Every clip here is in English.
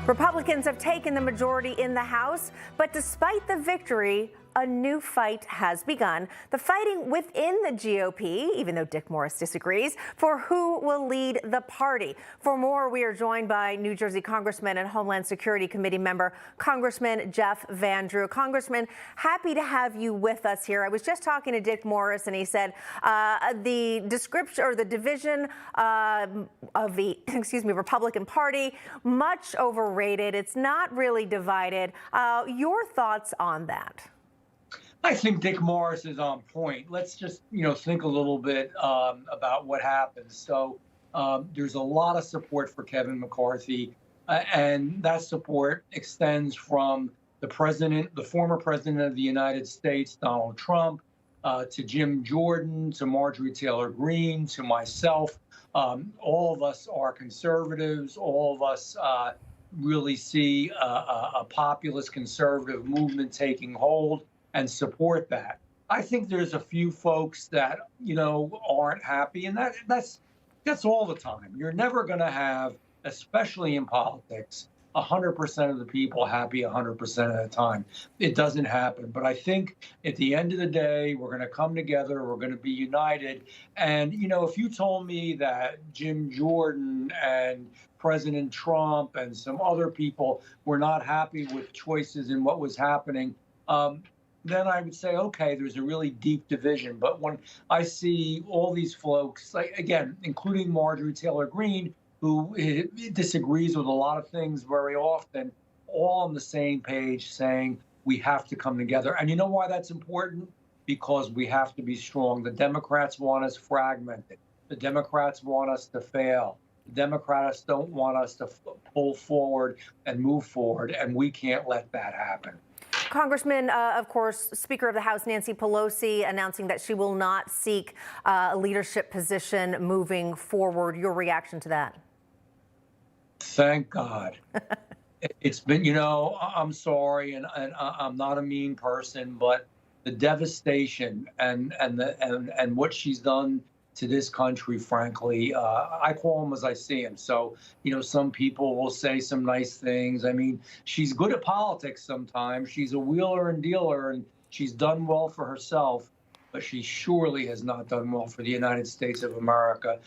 Republicans have taken the majority in the House, but despite the victory, a new fight has begun. The fighting within the GOP, even though Dick Morris disagrees, for who will lead the party. For more, we are joined by New Jersey Congressman and Homeland Security Committee member, Congressman Jeff Van Drew. Congressman, happy to have you with us here. I was just talking to Dick Morris, and he said the description or the division of the, Republican Party, much overrated. It's not really divided. Your thoughts on that? I think Dick Morris is on point. Let's just, think a little bit about what happened. So there's a lot of support for Kevin McCarthy, and that support extends from the former president of the United States, Donald Trump, to Jim Jordan, to Marjorie Taylor Greene, to myself. All of us are conservatives. All of us really see a populist conservative movement taking hold and support that. I think there's a few folks that, aren't happy, and that's all the time. You're never going to have, especially in politics, 100% of the people happy 100% of the time. It doesn't happen. But I think at the end of the day, we're going to come together. We're going to be united. And, if you told me that Jim Jordan and President Trump and some other people were not happy with choices in what was happening, then I would say, okay, there's a really deep division. But when I see all these folks, again, including Marjorie Taylor Greene, who disagrees with a lot of things very often, all on the same page saying we have to come together. And you know why that's important? Because we have to be strong. The Democrats want us fragmented. The Democrats want us to fail. The Democrats don't want us to pull forward and move forward, and we can't let that happen. Congressman, of course, Speaker of the House Nancy Pelosi announcing that she will not seek a leadership position moving forward. Your reaction to that? Thank God. It's been, I'm sorry, and I'm not a mean person, but the devastation and what she's done to this country, frankly, I call them as I see them. So, some people will say some nice things. I mean, she's good at politics sometimes. She's a wheeler and dealer, and she's done well for herself, but she surely has not done well for the United States of America.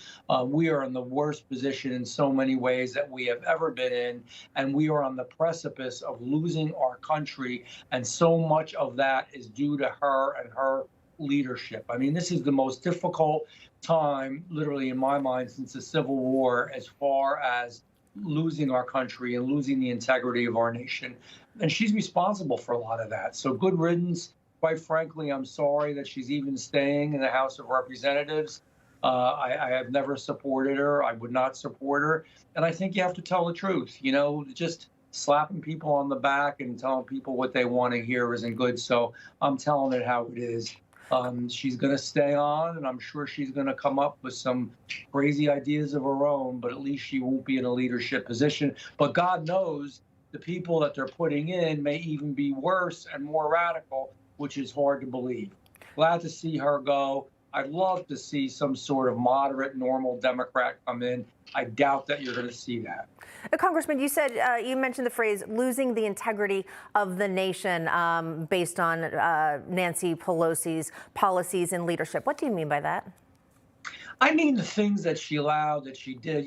We are in the worst position in so many ways that we have ever been in, and we are on the precipice of losing our country, and so much of that is due to her and her leadership. I mean, this is the most difficult time, literally in my mind, since the Civil War, as far as losing our country and losing the integrity of our nation. And she's responsible for a lot of that. So good riddance. Quite frankly, I'm sorry that she's even staying in the House of Representatives. I have never supported her. I would not support her. And I think you have to tell the truth. Just slapping people on the back and telling people what they want to hear isn't good. So I'm telling it how it is. She's going to stay on, and I'm sure she's going to come up with some crazy ideas of her own, but at least she won't be in a leadership position. But God knows the people that they're putting in may even be worse and more radical, which is hard to believe. Glad to see her go. I'd love to see some sort of moderate, normal Democrat come in. I doubt that you're going to see that. Congressman, you said you mentioned the phrase losing the integrity of the nation based on Nancy Pelosi's policies and leadership. What do you mean by that? I mean, the things that she allowed, that she did,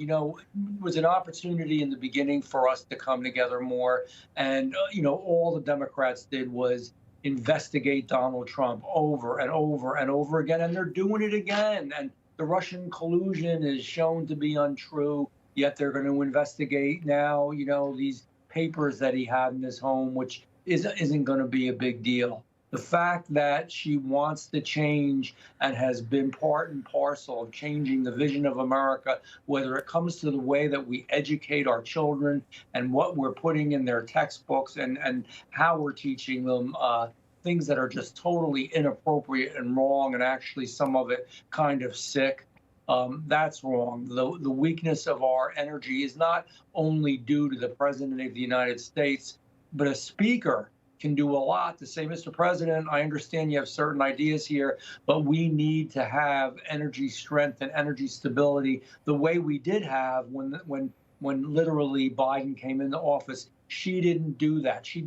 was an opportunity in the beginning for us to come together more. And, all the Democrats did was investigate Donald Trump over and over and over again. And they're doing it again. And the Russian collusion is shown to be untrue, yet they're going to investigate now, these papers that he had in his home, which isn't going to be a big deal. The fact that she wants to change and has been part and parcel of changing the vision of America, whether it comes to the way that we educate our children and what we're putting in their textbooks and how we're teaching them things that are just totally inappropriate and wrong, and actually some of it kind of sick. That's wrong. The weakness of our energy is not only due to the President of the United States, but a speaker can do a lot to say, Mr. President, I understand you have certain ideas here, but we need to have energy strength and energy stability the way we did have when when literally Biden came into office. She didn't do that. She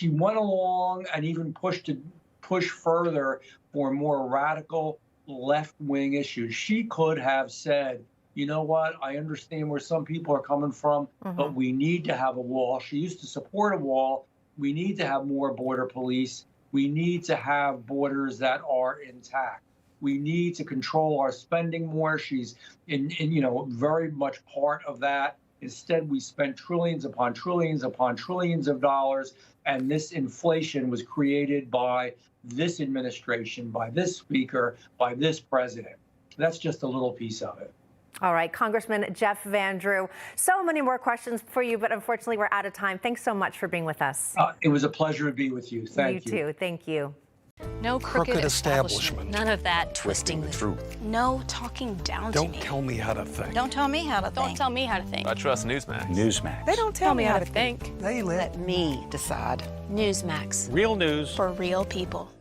went along and even push further for more radical left-wing issues. She could have said, you know what, I understand where some people are coming from, but we need to have a wall. She used to support a wall. We need to have more border police. We need to have borders that are intact. We need to control our spending more. She's in very much part of that. Instead, we spent trillions upon trillions upon trillions of dollars, and this inflation was created by this administration, by this speaker, by this president. That's just a little piece of it. All right, Congressman Jeff Van Drew, so many more questions for you, but unfortunately we're out of time. Thanks so much for being with us. It was a pleasure to be with you. Thank you. You too. Thank you. No crooked establishment. None of that twisting the truth. No talking down to me. Don't tell me how to think. Don't tell me how to think. Don't tell me how to think. I trust Newsmax. Newsmax. They don't tell me how to think. They Let me decide. Newsmax. Real news For real people.